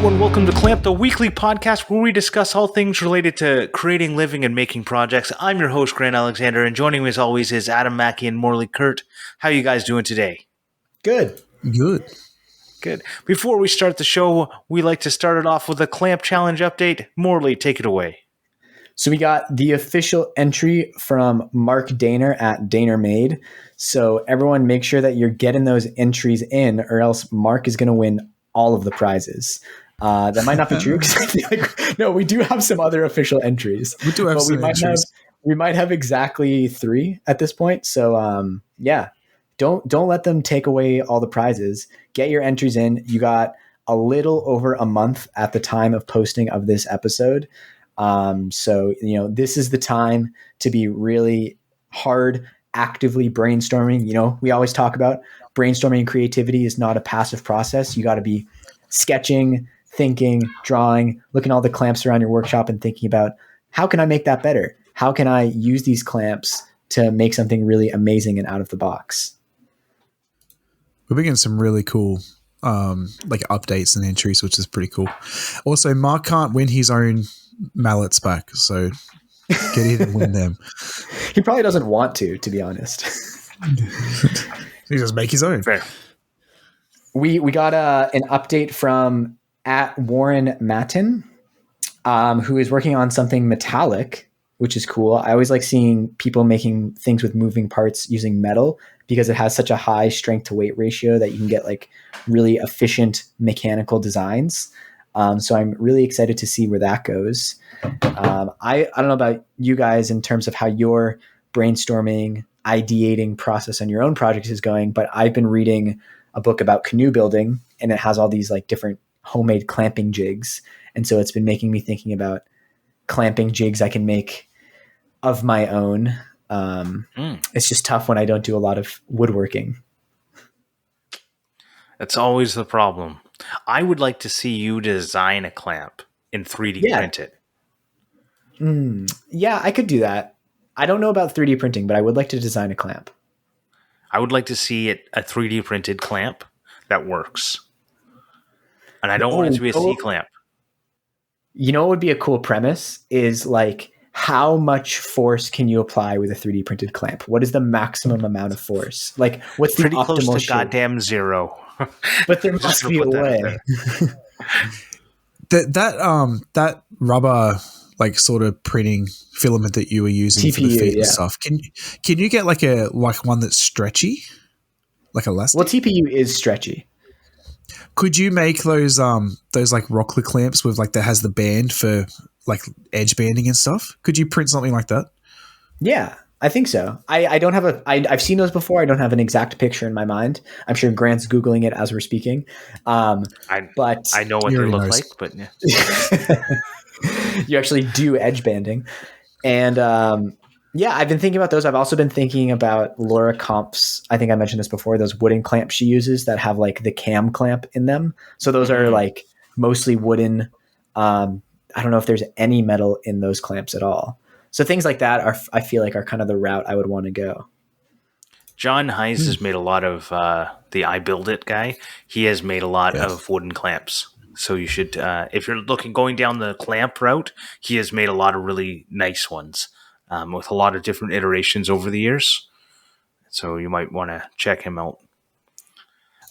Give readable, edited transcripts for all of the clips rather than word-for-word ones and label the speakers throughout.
Speaker 1: Hello and welcome to Clamp, the weekly podcast where we discuss all things related to creating, living, and making projects. I'm your host, Grant Alexander, and joining me as always is Adam Mackey and Morley Kurt. How are you guys doing today?
Speaker 2: Good.
Speaker 1: Good. Before we start the show, we like to start it off with a Clamp Challenge update. Morley, take it away.
Speaker 2: So we got the official entry from Mark Daner at DanerMade. So everyone make sure that you're getting those entries in, or else Mark is going to win all of the prizes. That might not be true because I feel like, no, we do have some other official entries.
Speaker 3: We do have
Speaker 2: but
Speaker 3: some entries.
Speaker 2: We might have exactly 3 at this point. So yeah, don't let them take away all the prizes. Get your entries in. You got a little over a month at the time of posting of this episode. So, this is the time to be really hard, actively brainstorming. We always talk about brainstorming and creativity is not a passive process. You got to be sketching, thinking, drawing, looking at all the clamps around your workshop and thinking about how can I make that better? How can I use these clamps to make something really amazing and out of the box?
Speaker 3: We're getting some really cool like updates and entries, which is pretty cool. Also, Mark can't win his own mallets back, so get in and win them.
Speaker 2: He probably doesn't want to be honest.
Speaker 3: He just make his own.
Speaker 1: Fair.
Speaker 2: We got an update from at Warren Matten, who is working on something metallic, which is cool. I always like seeing people making things with moving parts using metal because it has such a high strength to weight ratio that you can get like really efficient mechanical designs. So I'm really excited to see where that goes. I don't know about you guys in terms of how your brainstorming, ideating process on your own projects is going, but I've been reading a book about canoe building and it has all these like different homemade clamping jigs. And so it's been making me thinking about clamping jigs I can make of my own. It's just tough when I don't do a lot of woodworking.
Speaker 1: That's always the problem. I would like to see you design a clamp and 3D print it.
Speaker 2: Yeah, I could do that. I don't know about 3D printing, but I would like to design a clamp.
Speaker 1: I would like to see a 3D printed clamp that works. And I don't want it to be a C clamp.
Speaker 2: You know what would be a cool premise is like, how much force can you apply with a 3D printed clamp? What is the maximum amount of force? Like, what's the
Speaker 1: pretty
Speaker 2: optimal
Speaker 1: close to
Speaker 2: shape?
Speaker 1: goddamn zero.
Speaker 2: But there must be a way.
Speaker 3: That rubber like sort of printing filament that you were using for the feet and stuff. Can you get like one that's stretchy, like elastic?
Speaker 2: Well, TPU is stretchy.
Speaker 3: Could you make those like rockler clamps with like that has the band for like edge banding and stuff? Could you print something like that?
Speaker 2: Yeah, I think so. I don't have I've seen those before. I don't have an exact picture in my mind. I'm sure Grant's Googling it as we're speaking. But
Speaker 1: I know what they look like, but yeah.
Speaker 2: You actually do edge banding. And yeah, I've been thinking about those. I've also been thinking about Laura Kompf's, I think I mentioned this before, those wooden clamps she uses that have like the cam clamp in them. So those are like mostly wooden. I don't know if there's any metal in those clamps at all. So things like that I feel like are kind of the route I would want to go.
Speaker 1: John Heiss has made a lot of the I Build It guy. He has made a lot of wooden clamps. So you should, if you're going down the clamp route, he has made a lot of really nice ones with a lot of different iterations over the years. So you might want to check him out.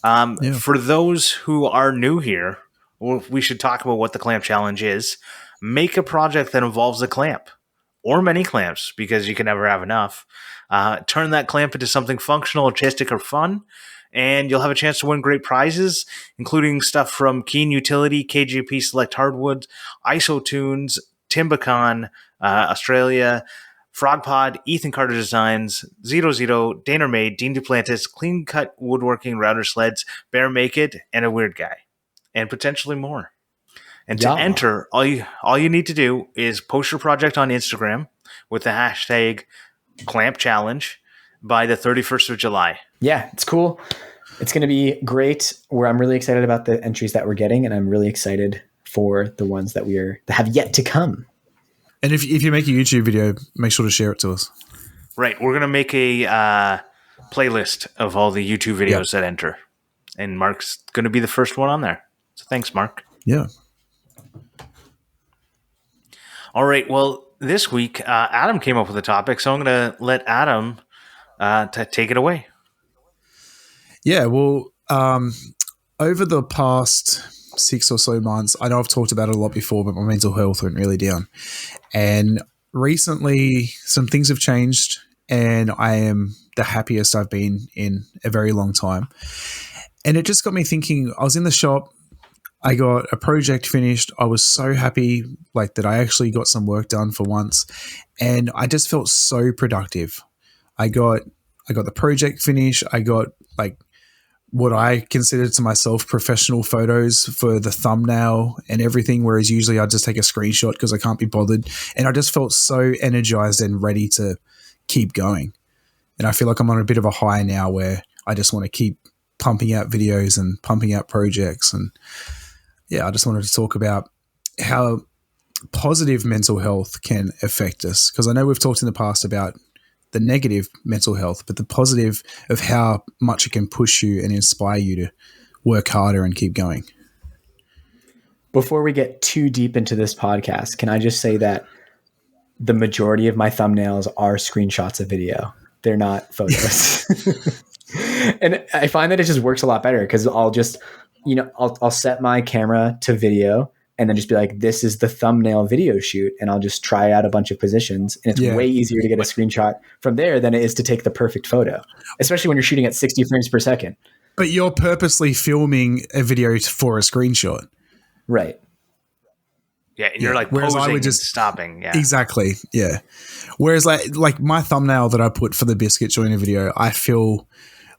Speaker 1: For those who are new here, we should talk about what the Clamp Challenge is. Make a project that involves a clamp or many clamps because you can never have enough. Turn that clamp into something functional, artistic, or fun. And you'll have a chance to win great prizes, including stuff from Keen Utility, KGP Select Hardwoods, IsoTunes, Timbicon, Australia, Frogpod, Ethan Carter Designs, Zito, DanerMade, Dean Duplantis, Clean Cut Woodworking, Router Sleds, Bear Make It, and a Weird Guy. And potentially more. And to enter, all you need to do is post your project on Instagram with the hashtag Clamp Challenge by the 31st of July.
Speaker 2: Yeah, it's cool. It's going to be great. I'm really excited about the entries that we're getting, and I'm really excited for the ones that have yet to come.
Speaker 3: And if you make a YouTube video, make sure to share it to us.
Speaker 1: Right. We're going to make a playlist of all the YouTube videos that enter. And Mark's going to be the first one on there. So thanks, Mark.
Speaker 3: Yeah.
Speaker 1: All right. Well, this week, Adam came up with a topic, so I'm going to let Adam take it away.
Speaker 3: Yeah. Well, over the past 6 or so months, I know I've talked about it a lot before, but my mental health went really down. And recently, some things have changed, and I am the happiest I've been in a very long time. And it just got me thinking. I was in the shop. I got a project finished. I was so happy like that I actually got some work done for once, and I just felt so productive. I got the project finished. I got like what I considered to myself professional photos for the thumbnail and everything, whereas usually I just take a screenshot because I can't be bothered. And I just felt so energized and ready to keep going. And I feel like I'm on a bit of a high now where I just want to keep pumping out videos and pumping out projects. And yeah, I just wanted to talk about how positive mental health can affect us, because I know we've talked in the past about the negative mental health, but the positive of how much it can push you and inspire you to work harder and keep going.
Speaker 2: Before we get too deep into this podcast, can I just say that the majority of my thumbnails are screenshots of video. They're not photos. And I find that it just works a lot better because I'll just, I'll set my camera to video and then just be like, this is the thumbnail video shoot. And I'll just try out a bunch of positions. And it's way easier to get a screenshot from there than it is to take the perfect photo, especially when you're shooting at 60 frames per second.
Speaker 3: But you're purposely filming a video for a screenshot.
Speaker 2: Right.
Speaker 1: Yeah, and you're like posing I would just, and stopping. Yeah,
Speaker 3: exactly. Yeah. Whereas like my thumbnail that I put for the biscuit joiner video, I feel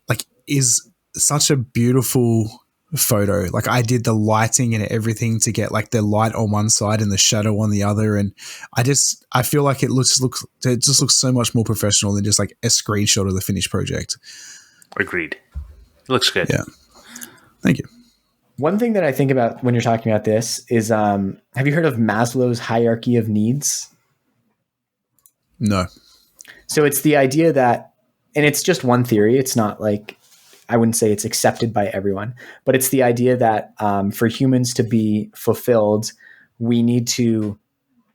Speaker 3: like is such a beautiful photo. Like I did the lighting and everything to get like the light on one side and the shadow on the other, and I feel like it just looks so much more professional than just like a screenshot of the finished project.
Speaker 1: Agreed. It looks good.
Speaker 3: Yeah. Thank you.
Speaker 2: One thing that I think about when you're talking about this is, have you heard of Maslow's hierarchy of needs?
Speaker 3: No.
Speaker 2: So it's the idea that, and it's just one theory. It's not like, I wouldn't say it's accepted by everyone, but it's the idea that for humans to be fulfilled, we need to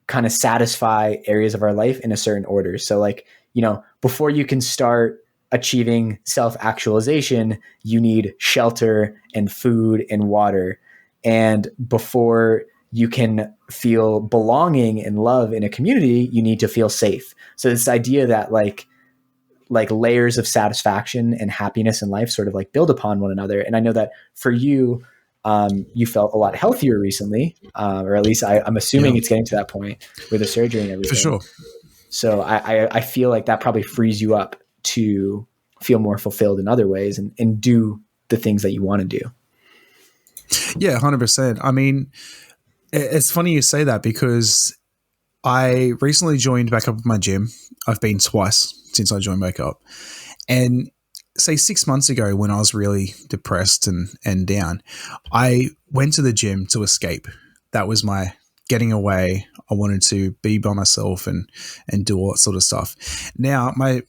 Speaker 2: kind of satisfy areas of our life in a certain order. So like, before you can start achieving self-actualization, you need shelter and food and water. And before you can feel belonging and love in a community, you need to feel safe. So this idea that like layers of satisfaction and happiness in life sort of like build upon one another. And I know that for you, you felt a lot healthier recently, or at least I'm assuming it's getting to that point with the surgery and everything.
Speaker 3: For sure.
Speaker 2: So I feel like that probably frees you up to feel more fulfilled in other ways and do the things that you want to do.
Speaker 3: Yeah, 100%. I mean, it's funny you say that because I recently joined back up with my gym. I've been twice since I joined back up. And say 6 months ago when I was really depressed and down, I went to the gym to escape. That was my getting away. I wanted to be by myself and do all that sort of stuff. Now, my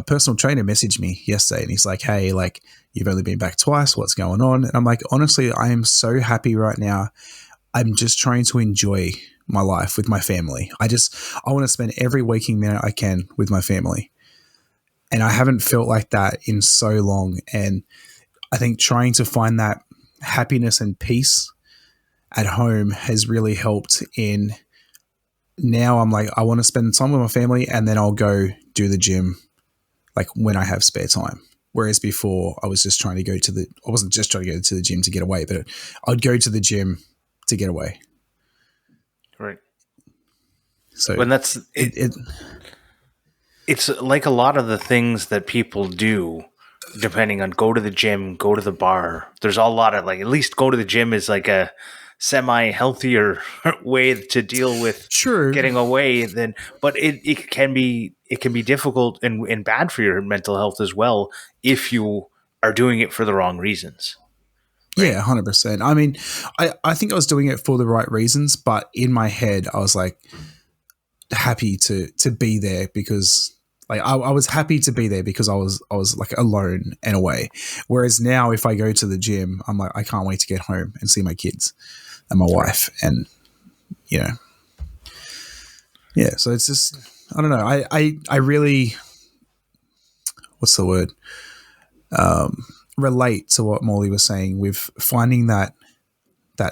Speaker 3: personal trainer messaged me yesterday and he's like, hey, like you've only been back twice. What's going on? And I'm like, honestly, I am so happy right now. I'm just trying to enjoy my life with my family. I want to spend every waking minute I can with my family. And I haven't felt like that in so long. And I think trying to find that happiness and peace at home has really helped in now I'm like, I want to spend time with my family and then I'll go do the gym like when I have spare time. Whereas before I was just trying to go I wasn't just trying to go to the gym to get away, but I'd go to the gym to get away.
Speaker 1: Right.
Speaker 3: So
Speaker 1: when that's it's like a lot of the things that people do, depending on go to the gym, go to the bar. There's a lot of like, at least go to the gym is like a semi-healthier way to deal with getting away but it can be difficult and bad for your mental health as well if you are doing it for the wrong reasons.
Speaker 3: Right? Yeah, 100%. I mean, I think I was doing it for the right reasons, but in my head I was like happy to be there because like I was happy to be there because I was like alone and away. Whereas now if I go to the gym, I'm like, I can't wait to get home and see my kids. and my wife, and you know, yeah. So it's just, I don't know. I really, what's the word? Relate to what Morley was saying with finding that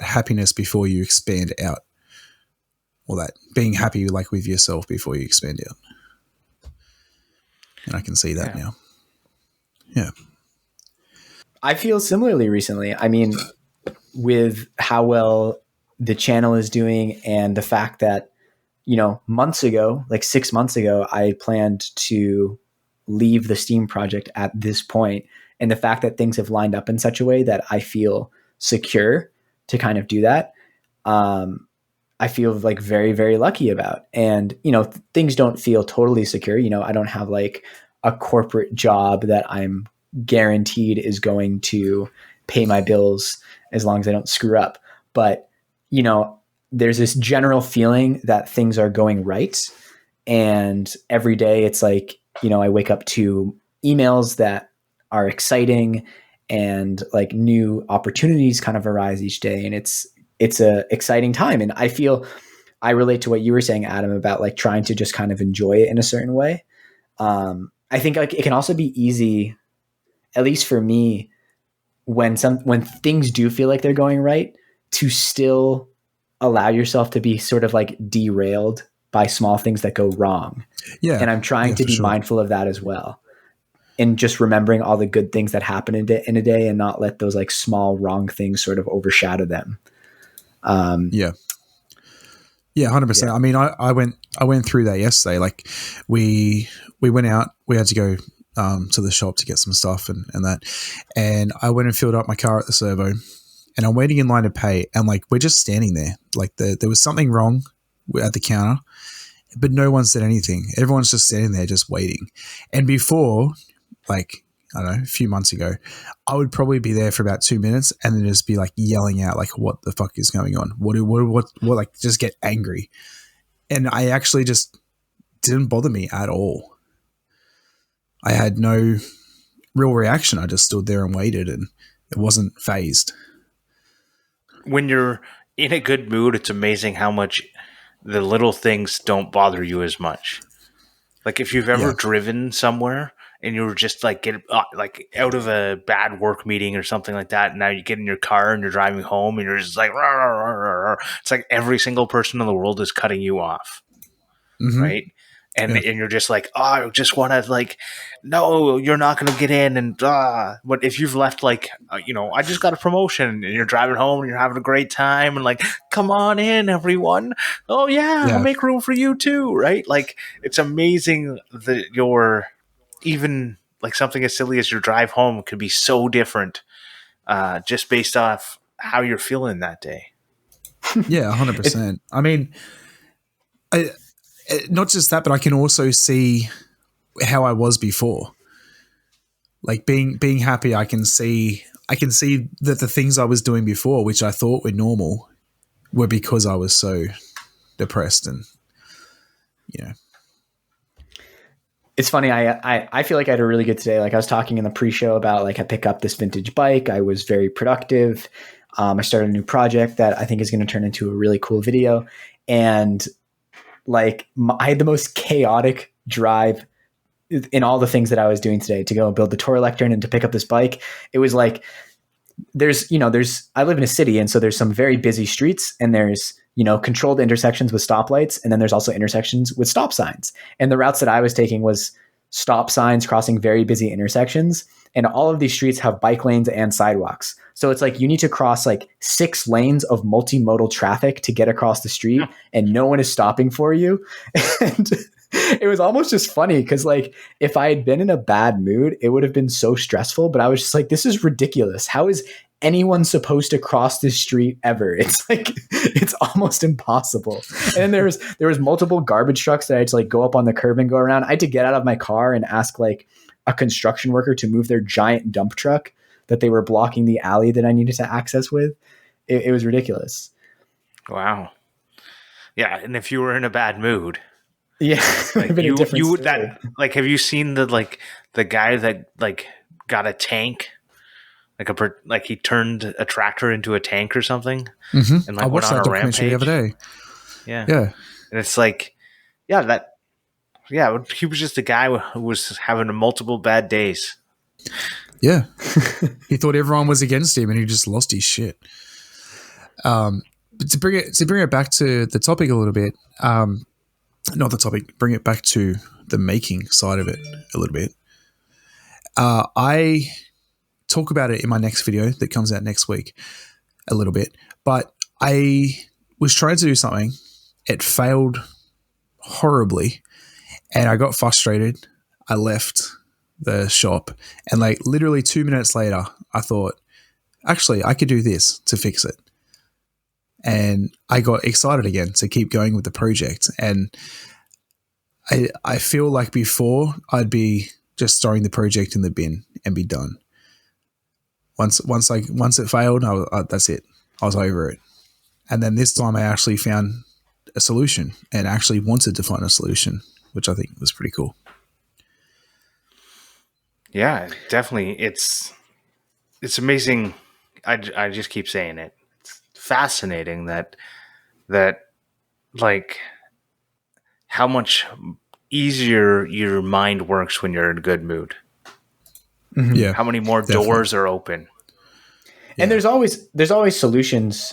Speaker 3: happiness before you expand out, or that being happy like with yourself before you expand out. And I can see that now. Yeah.
Speaker 2: I feel similarly recently. I mean, with how well the channel is doing and the fact that, months ago, like 6 months ago, I planned to leave the Steam project at this point, and the fact that things have lined up in such a way that I feel secure to kind of do that. I feel like very, very lucky about. And, things don't feel totally secure. I don't have like a corporate job that I'm guaranteed is going to pay my bills as long as I don't screw up. But, there's this general feeling that things are going right. And every day it's like, I wake up to emails that are exciting, and like new opportunities kind of arise each day. And it's a exciting time. And I relate to what you were saying, Adam, about like trying to just kind of enjoy it in a certain way. I think like it can also be easy, at least for me, when things do feel like they're going right, to still allow yourself to be sort of like derailed by small things that go wrong.
Speaker 3: Yeah.
Speaker 2: And I'm trying to be mindful of that as well. And just remembering all the good things that happen in a day, and not let those like small wrong things sort of overshadow them.
Speaker 3: Yeah. 100%. Yeah. I mean, I went through that yesterday. Like we went out, we had to go to the shop to get some stuff and that. And I went and filled up my car at the servo, and I'm waiting in line to pay. And like, we're just standing there. Like there was something wrong at the counter, but no one said anything. Everyone's just standing there, just waiting. And before, like, I don't know, a few months ago, I would probably be there for about 2 minutes and then just be like yelling out, like, what the fuck is going on? What, like, just get angry. And I actually just didn't bother me at all. I had no real reaction. I just stood there and waited, and it wasn't phased.
Speaker 1: When you're in a good mood, it's amazing how much the little things don't bother you as much. Like if you've ever driven somewhere and you were just like like out of a bad work meeting or something like that, and now you get in your car and you're driving home and you're just like, rah, rah, rah, rah, rah. It's like every single person in the world is cutting you off, right? And you're just like, oh, I just want to like, no, you're not going to get in. And but if you've left like, I just got a promotion, and you're driving home and you're having a great time, and like, come on in, everyone. Oh yeah, I'll make room for you too, right? Like it's amazing that you're even like something as silly as your drive home could be so different, just based off how you're feeling that day.
Speaker 3: Yeah, 100%. I mean, not just that, but I can also see how I was before. Like being happy, I can see that the things I was doing before, which I thought were normal, were because I was so depressed. And
Speaker 2: it's funny. I feel like I had a really good today. Like I was talking in the pre-show about like I pick up this vintage bike. I was very productive. I started a new project that I think is going to turn into a really cool video. And like I had the most chaotic drive in all the things that I was doing today, to go build the tour lectern and to pick up this bike. It was like, I live in a city, and so there's some very busy streets, and there's, controlled intersections with stoplights. And then there's also intersections with stop signs. And the routes that I was taking was stop signs crossing very busy intersections. And all of these streets have bike lanes and sidewalks. So it's like you need to cross like 6 lanes of multimodal traffic to get across the street, and no one is stopping for you. And it was almost just funny because like if I had been in a bad mood, it would have been so stressful. But I was just like, this is ridiculous. How is anyone supposed to cross this street ever? It's like, it's almost impossible. And there was multiple garbage trucks that I had to like go up on the curb and go around. I had to get out of my car and ask like a construction worker to move their giant dump truck that they were blocking the alley that I needed to access with. It was ridiculous.
Speaker 1: Wow. Yeah. And if you were in a bad mood,
Speaker 2: like
Speaker 1: you would that like, have you seen the guy that like got a tank like he turned a tractor into a tank or something, and
Speaker 3: I
Speaker 1: like went
Speaker 3: watched
Speaker 1: on
Speaker 3: that
Speaker 1: a
Speaker 3: documentary the
Speaker 1: rampage.
Speaker 3: other day.
Speaker 1: Yeah,
Speaker 3: Yeah.
Speaker 1: and it's like, yeah, he was just a guy who was having multiple bad days.
Speaker 3: Yeah. He thought everyone was against him and he just lost his shit. But to bring it back to the topic a little bit, not the topic, bring it back to the making side of it a little bit. I talk about it in my next video that comes out next week a little bit, but I was trying to do something. It failed horribly and I got frustrated. I left the shop and like literally 2 minutes later, I thought, actually, I could do this to fix it. And I got excited again to keep going with the project. And I feel like before I'd be just throwing the project in the bin and be done. Once it failed, that's it. I was over it. And then this time I actually found a solution and actually wanted to find a solution, which I think was pretty cool.
Speaker 1: Yeah, definitely. It's amazing. I just keep saying it. It's fascinating that like how much easier your mind works when you're in a good mood.
Speaker 3: Yeah.
Speaker 1: How many more
Speaker 3: definitely.
Speaker 1: doors are open?
Speaker 2: And there's always solutions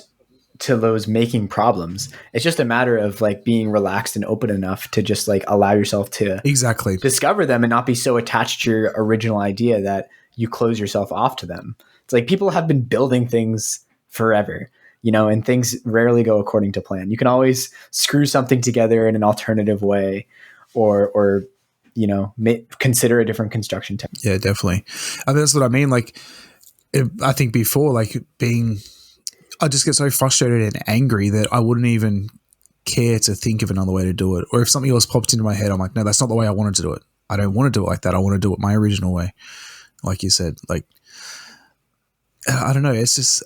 Speaker 2: to those making problems. It's just a matter of like being relaxed and open enough to just like allow yourself to
Speaker 3: Exactly.
Speaker 2: discover them and not be so attached to your original idea that you close yourself off to them. It's like people have been building things forever, and things rarely go according to plan. You can always screw something together in an alternative way or consider a different construction technique.
Speaker 3: Yeah, definitely. And that's what I mean. Like, I think before, like I just get so frustrated and angry that I wouldn't even care to think of another way to do it. Or if something else popped into my head, I'm like, no, that's not the way I wanted to do it. I don't want to do it like that. I want to do it my original way. Like you said, like, I don't know. It's just,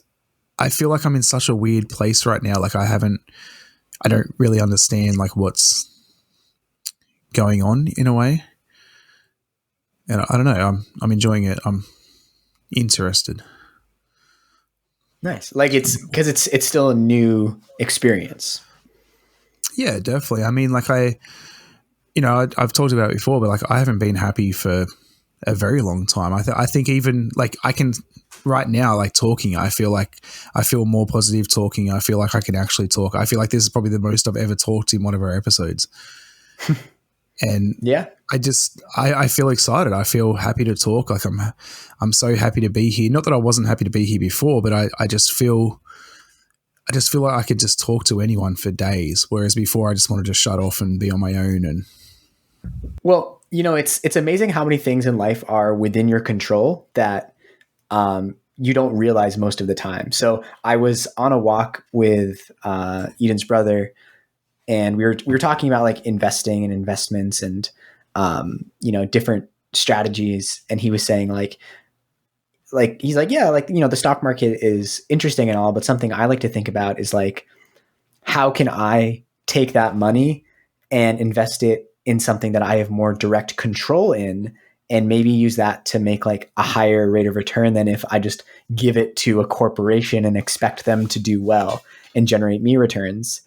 Speaker 3: I feel like I'm in such a weird place right now. Like I don't really understand like what's going on in a way. And I don't know. I'm enjoying it. I'm interested.
Speaker 2: Nice. Like it's because it's still a new experience.
Speaker 3: Yeah, definitely. I mean, like I've talked about it before, but like I haven't been happy for a very long time. I think even like I can right now, like talking, I feel more positive talking. I feel like I can actually talk. I feel like this is probably the most I've ever talked in one of our episodes. And
Speaker 2: yeah,
Speaker 3: I feel excited. I feel happy to talk. Like I'm so happy to be here. Not that I wasn't happy to be here before, but I just feel like I could just talk to anyone for days. Whereas before I just wanted to shut off and be on my own. And
Speaker 2: well, it's amazing how many things in life are within your control that you don't realize most of the time. So I was on a walk with Eden's brother, and we were talking about like investing and investments and different strategies. And he was saying like he's like, yeah, like the stock market is interesting and all, but something I like to think about is like, how can I take that money and invest it in something that I have more direct control in, and maybe use that to make like a higher rate of return than if I just give it to a corporation and expect them to do well and generate me returns.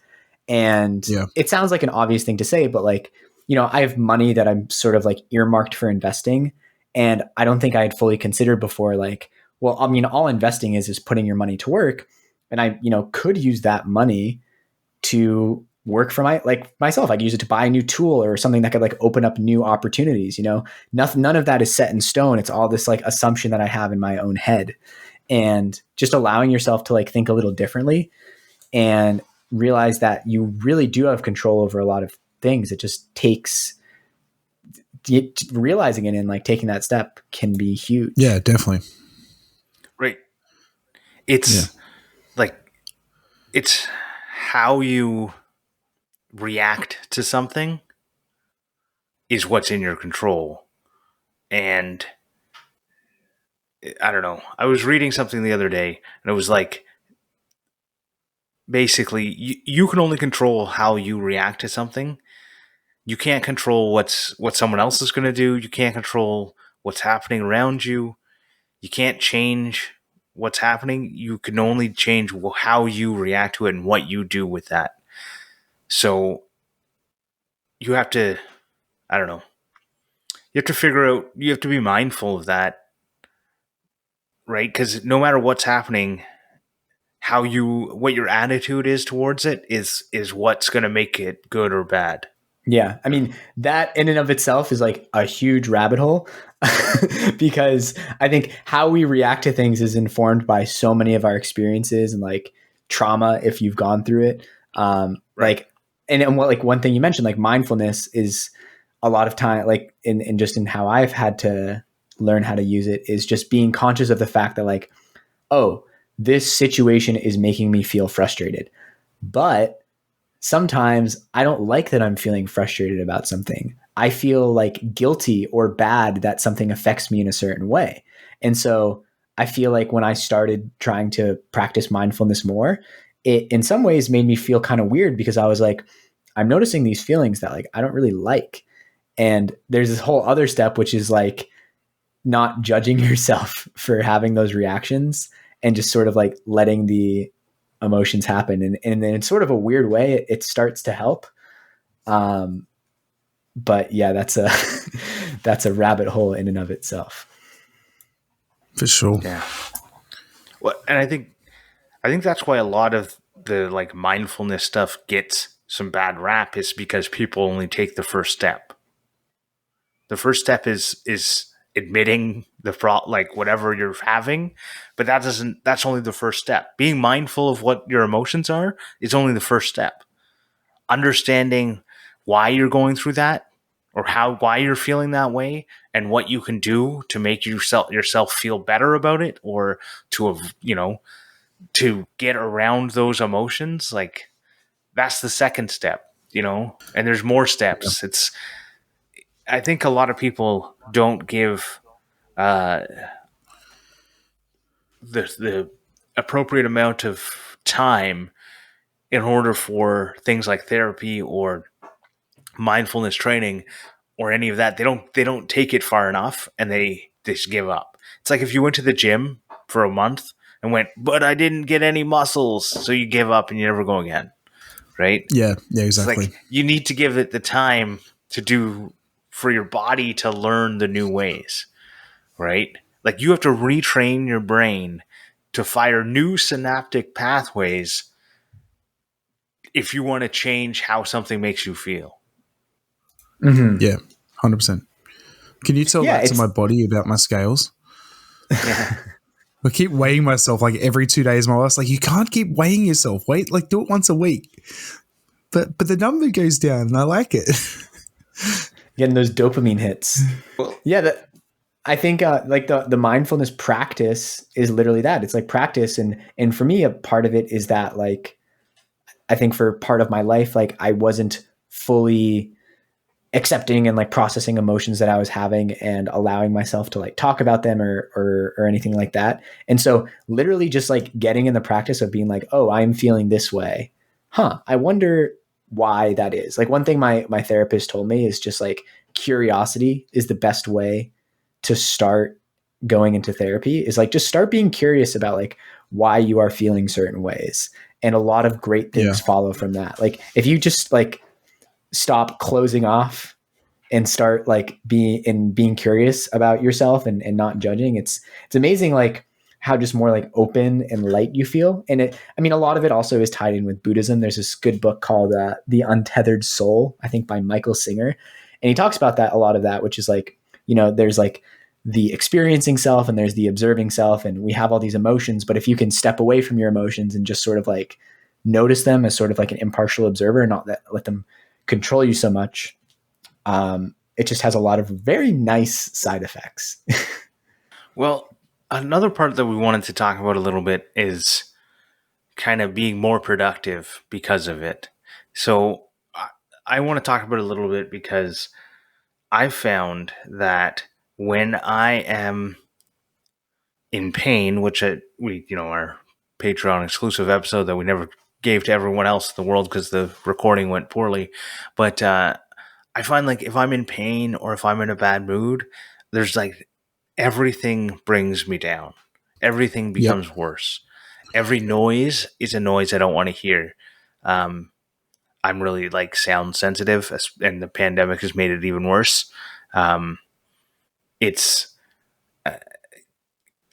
Speaker 2: And It sounds like an obvious thing to say, but like, I have money that I'm sort of like earmarked for investing. And I don't think I had fully considered before, like, well, I mean, all investing is putting your money to work. And I, could use that money to work for myself. I could use it to buy a new tool or something that could like open up new opportunities. None of that is set in stone. It's all this like assumption that I have in my own head, and just allowing yourself to like think a little differently and realize that you really do have control over a lot of things. It just takes realizing it and like taking that step can be huge.
Speaker 3: Yeah, definitely.
Speaker 1: Right. It's it's how you react to something is what's in your control. And I don't know. I was reading something the other day and it was like, basically you can only control how you react to something. You can't control what someone else is going to do. You can't control what's happening around you. You can't change what's happening. You can only change how you react to it and what you do with that. So you have to, I don't know, you have to figure out, you have to be mindful of that, right? Because no matter what's happening, what your attitude is towards it is what's going to make it good or bad.
Speaker 2: Yeah. I mean, that in and of itself is like a huge rabbit hole because I think how we react to things is informed by so many of our experiences and like trauma if you've gone through it.
Speaker 1: Right.
Speaker 2: Like, and what, like one thing you mentioned, like mindfulness is a lot of time, like in just in how I've had to learn how to use it is just being conscious of the fact that like, oh, this situation is making me feel frustrated, but sometimes I don't like that I'm feeling frustrated about something. I feel like guilty or bad that something affects me in a certain way. And so I feel like when I started trying to practice mindfulness more, it in some ways made me feel kind of weird because I was like, I'm noticing these feelings that like I don't really like. And there's this whole other step, which is like not judging yourself for having those reactions and just sort of like letting the emotions happen. And then in sort of a weird way, it starts to help. But yeah, that's a, that's a rabbit hole in and of itself.
Speaker 3: For sure.
Speaker 1: Yeah. Well, and I think that's why a lot of the like mindfulness stuff gets some bad rap is because people only take the first step. The first step is admitting like whatever you're having, but that's only the first step. Being mindful of what your emotions are is only the first step. Understanding why you're going through that or why you're feeling that way and what you can do to make yourself feel better about it or to get around those emotions, like that's the second step, and there's more steps. Yeah. I think a lot of people don't give the appropriate amount of time in order for things like therapy or mindfulness training or any of that. They don't take it far enough and they just give up. It's like if you went to the gym for a month and went, but I didn't get any muscles, so you give up and you never go again, right?
Speaker 3: Yeah, exactly.
Speaker 1: It's like you need to give it the time for your body to learn the new ways, right? Like you have to retrain your brain to fire new synaptic pathways if you want to change how something makes you feel.
Speaker 3: Mm-hmm. Yeah, 100%. Can you tell that to my body about my scales?
Speaker 1: Yeah.
Speaker 3: I keep weighing myself like every 2 days. My wife's like, you can't keep weighing yourself. Wait, like do it once a week. But the number goes down and I like it.
Speaker 2: Getting those dopamine hits. Well, yeah, I think like the mindfulness practice is literally that. It's like practice. And for me, a part of it is that like, I think for part of my life, like I wasn't fully accepting and like processing emotions that I was having and allowing myself to like talk about them or anything like that. And so literally just like getting in the practice of being like, oh, I'm feeling this way. I wonder why that is. Like one thing my therapist told me is just like curiosity is the best way to start going into therapy, is like just start being curious about like why you are feeling certain ways. And a lot of great things follow from that. Like if you just like stop closing off and start like being curious about yourself and not judging, it's amazing like how just more like open and light you feel. And I mean, a lot of it also is tied in with Buddhism. There's this good book called The Untethered Soul, I think by Michael Singer. And he talks about that, a lot of that, which is like, there's like the experiencing self and there's the observing self, and we have all these emotions, but if you can step away from your emotions and just sort of like notice them as sort of like an impartial observer and not let them control you so much, it just has a lot of very nice side effects.
Speaker 1: Well, another part that we wanted to talk about a little bit is kind of being more productive because of it. So I want to talk about it a little bit because I've found that when I am in pain, which our Patreon exclusive episode that we never gave to everyone else in the world because the recording went poorly, but I find like if I'm in pain or if I'm in a bad mood, there's like everything brings me down. everything becomes worse. Every noise is a noise I don't want to hear. I'm really like sound sensitive, and the pandemic has made it even worse. It's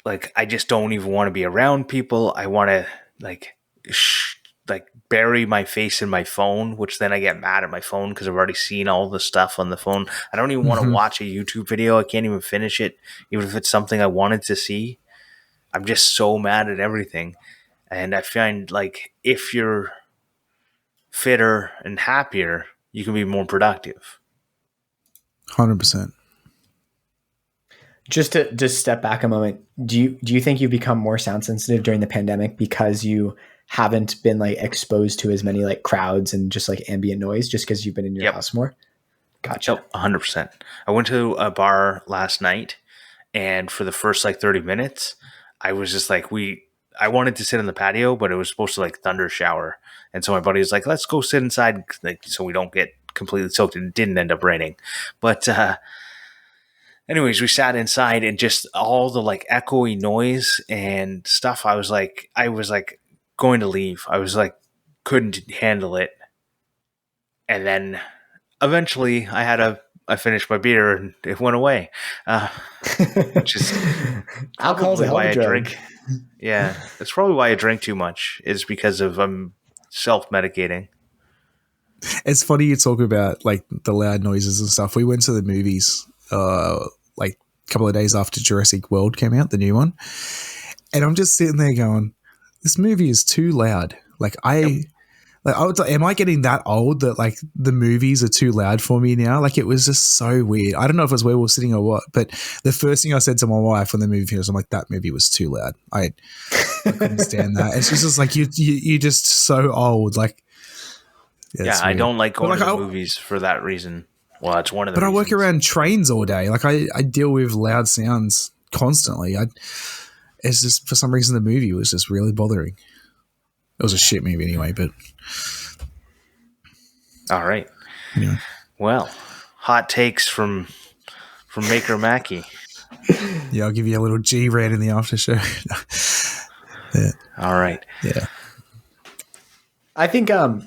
Speaker 1: like I just don't even want to be around people. I want to like bury my face in my phone, which then I get mad at my phone because I've already seen all the stuff on the phone. I don't even want to watch a YouTube video. I can't even finish it, even if it's something I wanted to see. I'm just so mad at everything. And I find like if you're fitter and happier, you can be more productive.
Speaker 3: 100%.
Speaker 2: Just to just step back a moment, do you think you become more sound sensitive during the pandemic because you haven't been like exposed to as many like crowds and just like ambient noise just because you've been in your house more? Gotcha.
Speaker 1: 100%. I went to a bar last night, and for the first like 30 minutes, I was just like, I wanted to sit on the patio, but it was supposed to like thunder shower. And so my buddy was like, let's go sit inside, like, so we don't get completely soaked. And it didn't end up raining. But anyways, we sat inside, and just all the like echoey noise and stuff. I was like going to leave. I was like, couldn't handle it. And then eventually I finished my beer and it went away. Which is
Speaker 2: alcohol's a hell of a drug.
Speaker 1: Drink. Yeah, that's probably why I drink too much, is because of self-medicating.
Speaker 3: It's funny you talk about like the loud noises and stuff. We went to the movies like a couple of days after Jurassic World came out, the new one. And I'm just sitting there going, this movie is too loud. Like am I getting that old that like the movies are too loud for me now? Like it was just so weird. I don't know if it was where we were sitting or what, but the first thing I said to my wife when the movie finished, I'm like, that movie was too loud. I couldn't stand that. And she's just like, you're just so old. Like,
Speaker 1: yeah, I don't like going to the movies for that reason. Well, it's one of the reasons.
Speaker 3: I work around trains all day. Like I deal with loud sounds constantly. It's just for some reason the movie was just really bothering. It was a shit movie anyway, but
Speaker 1: all right.
Speaker 3: Yeah.
Speaker 1: Well, hot takes from Maker Mackie.
Speaker 3: Yeah, I'll give you a little G rant in the after show. Yeah.
Speaker 1: All right.
Speaker 3: Yeah.
Speaker 2: I think Grant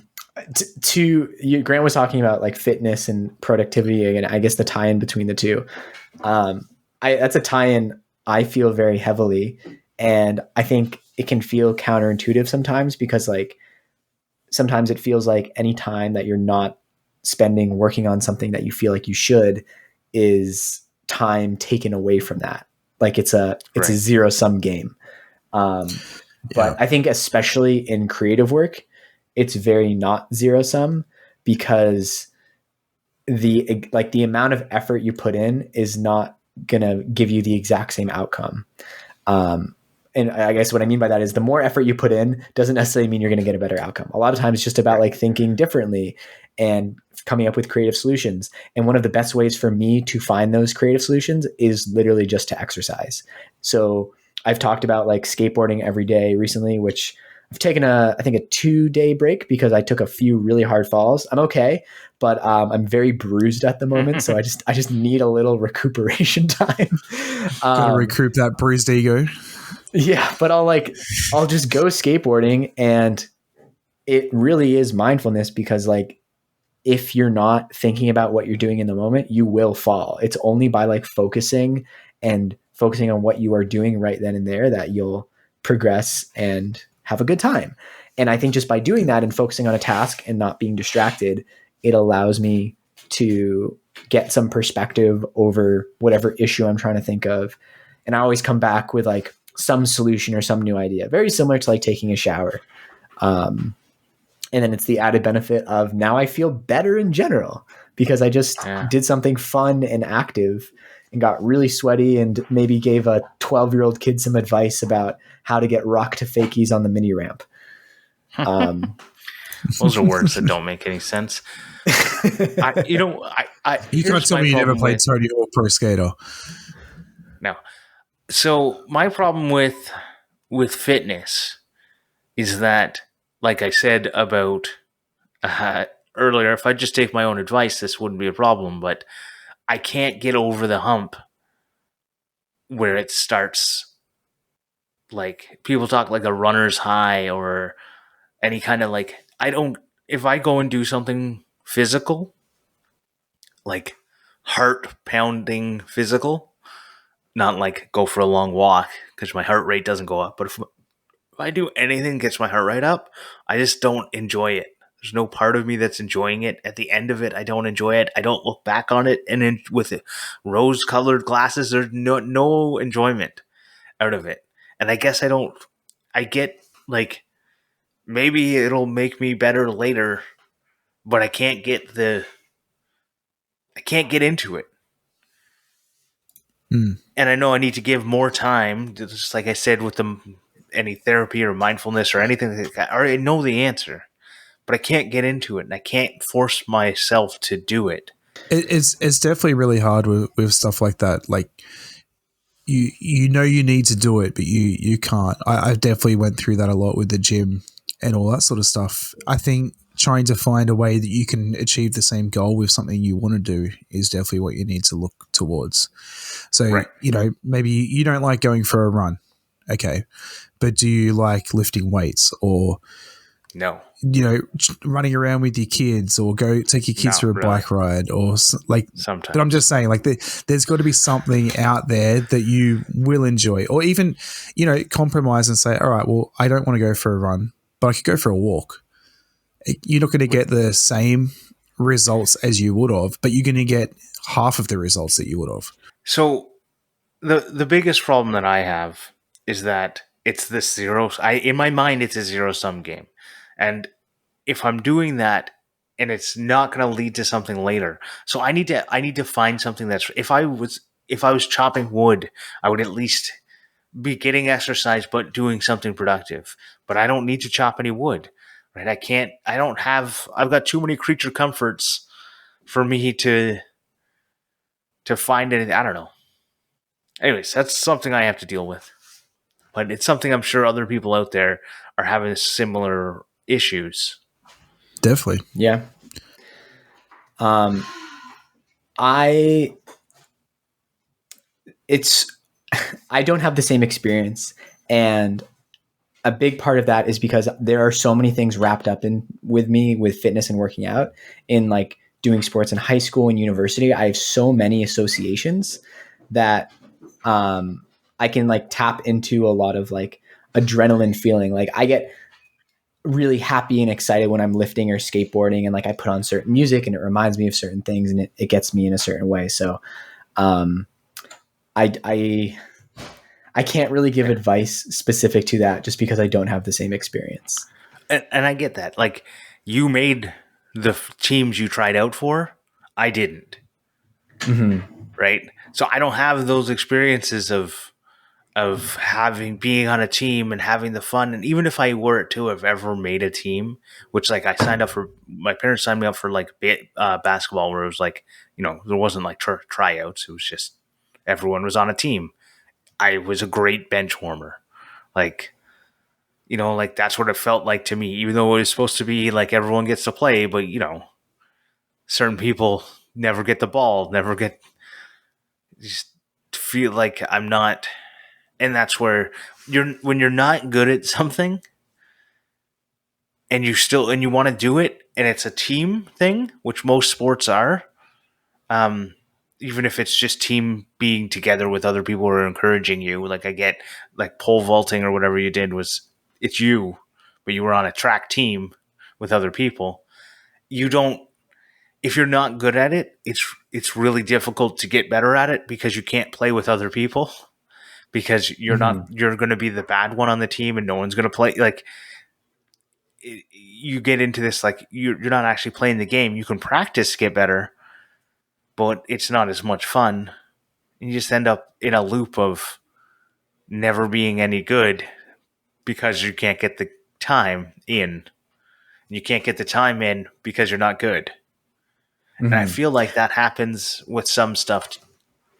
Speaker 2: was talking about like fitness and productivity, and I guess the tie-in between the two. That's a tie-in I feel very heavily, and I think it can feel counterintuitive sometimes because like sometimes it feels like any time that you're not spending working on something that you feel like you should is time taken away from that. Like it's a zero-sum game. But I think especially in creative work, it's very not zero-sum because the amount of effort you put in is not going to give you the exact same outcome. And I guess what I mean by that is the more effort you put in doesn't necessarily mean you're going to get a better outcome. A lot of times it's just about like thinking differently and coming up with creative solutions. And one of the best ways for me to find those creative solutions is literally just to exercise. So I've talked about like skateboarding every day recently, which I've taken I think a 2-day break because I took a few really hard falls. I'm okay, but I'm very bruised at the moment. So I just need a little recuperation time.
Speaker 3: Gotta recoup that bruised ego.
Speaker 2: Yeah, but I'll just go skateboarding, and it really is mindfulness because like if you're not thinking about what you're doing in the moment, you will fall. It's only by like focusing on what you are doing right then and there that you'll progress and have a good time. And I think just by doing that and focusing on a task and not being distracted, it allows me to get some perspective over whatever issue I'm trying to think of. And I always come back with like some solution or some new idea, very similar to like taking a shower. And then it's the added benefit of now I feel better in general because I just did something fun and active and got really sweaty and maybe gave a 12-year-old kid some advice about how to get rock to fakies on the mini ramp.
Speaker 1: Those are words that don't make any sense.
Speaker 3: You can't tell me you never played Tony Hawk Pro Skater.
Speaker 1: No. So my problem with fitness is that, like I said about earlier, if I just take my own advice, this wouldn't be a problem. But I can't get over the hump where it starts like people talk like a runner's high or any kind of like, I don't, if I go and do something physical, like heart pounding physical, not like go for a long walk because my heart rate doesn't go up, but if I do anything that gets my heart rate up, I just don't enjoy it. There's no part of me that's enjoying it. At the end of it, I don't enjoy it. I don't look back on it and then with rose-colored glasses, there's no enjoyment out of it. And I guess I get like maybe it'll make me better later, but I can't get into it. And I know I need to give more time, just like I said with any therapy or mindfulness or anything like that. I already know the answer, but I can't get into it, and I can't force myself to do it.
Speaker 3: It's definitely really hard with stuff like that. Like you know you need to do it, but you can't. I definitely went through that a lot with the gym and all that sort of stuff. I think trying to find a way that you can achieve the same goal with something you want to do is definitely what you need to look towards. So,
Speaker 1: Right.
Speaker 3: Maybe you don't like going for a run. Okay. But do you like lifting weights or,
Speaker 1: No.
Speaker 3: running around with your kids or go take your kids for a bike ride or like,
Speaker 1: sometimes.
Speaker 3: But I'm just saying like there's got to be something out there that you will enjoy or even, compromise and say, all right, well, I don't want to go for a run, but I could go for a walk. You're not going to get the same results as you would have, but you're going to get half of the results that you would have.
Speaker 1: So the biggest problem that I have is that it's this in my mind, it's a zero-sum game. And if I'm doing that and it's not going to lead to something later, so I need to find something that's, if I was chopping wood, I would at least be getting exercise, but doing something productive. But I don't need to chop any wood, right? I've got too many creature comforts for me to find it. I don't know. Anyways, that's something I have to deal with. But it's something I'm sure other people out there are having similar issues.
Speaker 3: Definitely.
Speaker 2: Yeah. I don't have the same experience, and a big part of that is because there are so many things wrapped up with fitness and working out in like doing sports in high school and university. I have so many associations that I can like tap into a lot of like adrenaline feeling. Like I get really happy and excited when I'm lifting or skateboarding, and like I put on certain music and it reminds me of certain things and it gets me in a certain way. So I can't really give advice specific to that just because I don't have the same experience.
Speaker 1: And I get that. Like, you made the teams you tried out for. I didn't.
Speaker 2: Mm-hmm.
Speaker 1: Right? So I don't have those experiences of being on a team and having the fun. And even if I were to have ever made a team, which like I signed up for, my parents signed me up for like basketball, where it was like, there wasn't like tryouts. It was just everyone was on a team. I was a great bench warmer. Like, like that's what it felt like to me, even though it was supposed to be like everyone gets to play, but certain people never get the ball, just feel like I'm not. And that's where when you're not good at something and you want to do it and it's a team thing, which most sports are, even if it's just team being together with other people who are encouraging you, like I get like pole vaulting or whatever you did it's you, but you were on a track team with other people. If you're not good at it, it's really difficult to get better at it because you can't play with other people because you're going to be the bad one on the team and no one's going to play. Like you get into this, like you're not actually playing the game. You can practice to get better, but it's not as much fun. You just end up in a loop of never being any good because you can't get the time in. You can't get the time in because you're not good. Mm-hmm. And I feel like that happens with some stuff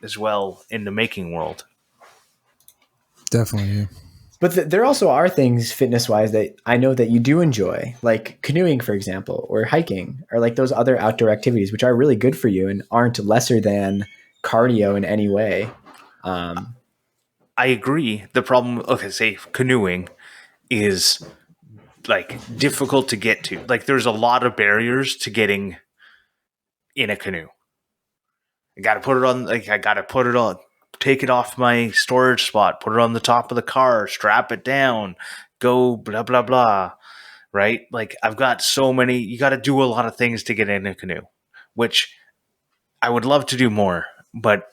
Speaker 1: as well in the making world.
Speaker 3: Definitely, yeah.
Speaker 2: But there also are things fitness-wise that I know that you do enjoy, like canoeing, for example, or hiking, or like those other outdoor activities, which are really good for you and aren't lesser than cardio in any way.
Speaker 1: I I agree. The problem, okay, say canoeing is like difficult to get to. Like there's a lot of barriers to getting in a canoe. I got to put it on. Like I got to put it on. Take it off my storage spot. Put it on the top of the car. Strap it down. Go blah blah blah. Right? Like I've got so many. You got to do a lot of things to get in a canoe, which I would love to do more, but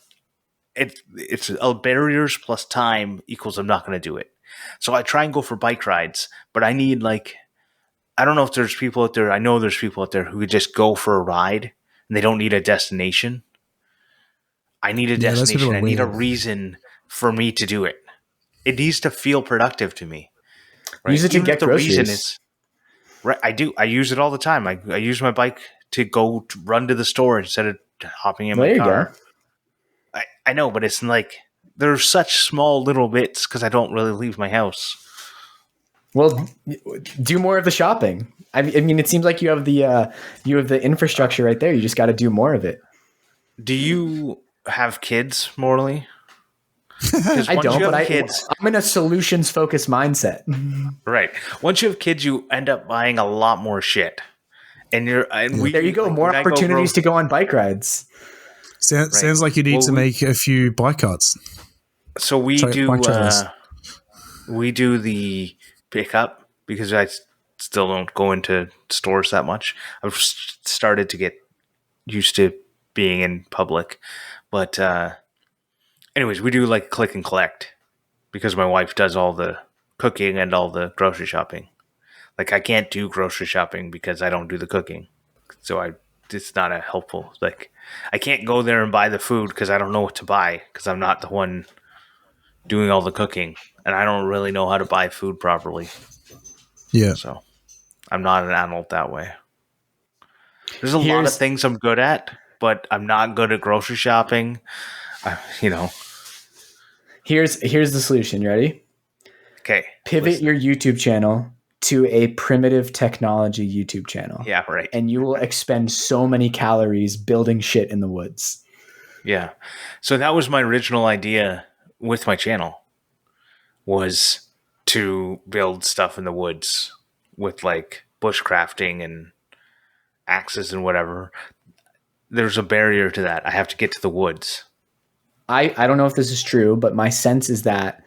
Speaker 1: it's barriers plus time equals I'm not going to do it. So I try and go for bike rides, but I need like I don't know if there's people out there. I know there's people out there who could just go for a ride and they don't need a destination. I need a destination. I need a reason for me to do it. It needs to feel productive to me. Right?
Speaker 2: Use it to get groceries.
Speaker 1: Reason is right. I do. I use it all the time. I use my bike to go to run to the store instead of hopping in my car. I know, but it's like there's such small little bits because I don't really leave my house.
Speaker 2: Well, do more of the shopping. I mean, it seems like you have the infrastructure right there. You just got to do more of it.
Speaker 1: Do you have kids, Morley?
Speaker 2: I don't, but I'm in a solutions-focused mindset.
Speaker 1: Right. Once you have kids, you end up buying a lot more shit. And
Speaker 2: there you go. More opportunities to go on bike rides.
Speaker 3: Sounds like you need to make a few bike cuts.
Speaker 1: So we do the pickup because I still don't go into stores that much. I've started to get used to being in public, but anyways, we do like click and collect because my wife does all the cooking and all the grocery shopping. Like I can't do grocery shopping because I don't do the cooking, so it's not a helpful. Like I can't go there and buy the food because I don't know what to buy because I'm not the one doing all the cooking, and I don't really know how to buy food properly.
Speaker 3: Yeah.
Speaker 1: So I'm not an adult that way. There's a lot of things I'm good at, but I'm not good at grocery shopping.
Speaker 2: Here's the solution. You ready?
Speaker 1: Okay.
Speaker 2: Pivot your YouTube channel to a primitive technology YouTube channel.
Speaker 1: Yeah, right.
Speaker 2: And you will expend so many calories building shit in the woods.
Speaker 1: Yeah. So that was my original idea with my channel, was to build stuff in the woods with like bushcrafting and axes and whatever. There's a barrier to that. I have to get to the woods.
Speaker 2: I don't know if this is true, but my sense is that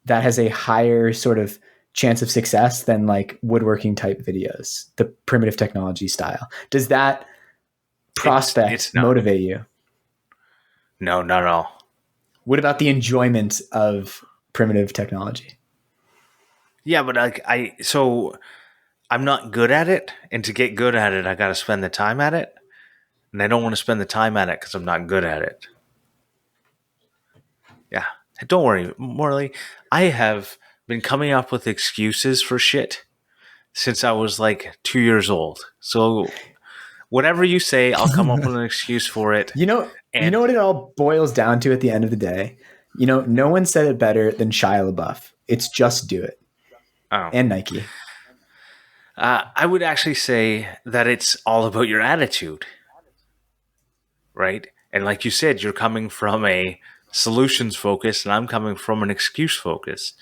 Speaker 2: has a higher sort of chance of success than like woodworking type videos, the primitive technology style. Does that prospect motivate you?
Speaker 1: No, not at all.
Speaker 2: What about the enjoyment of primitive technology?
Speaker 1: Yeah, but so I'm not good at it, and to get good at it, I got to spend the time at it, and I don't want to spend the time at it because I'm not good at it. Yeah, don't worry, Morley. I have been coming up with excuses for shit since I was like 2 years old. So whatever you say, I'll come up with an excuse for it.
Speaker 2: You know what it all boils down to at the end of the day? No one said it better than Shia LaBeouf. It's just do it.
Speaker 1: Oh.
Speaker 2: And Nike.
Speaker 1: I would actually say that it's all about your attitude. Right? And like you said, you're coming from a solutions focus and I'm coming from an excuse focus.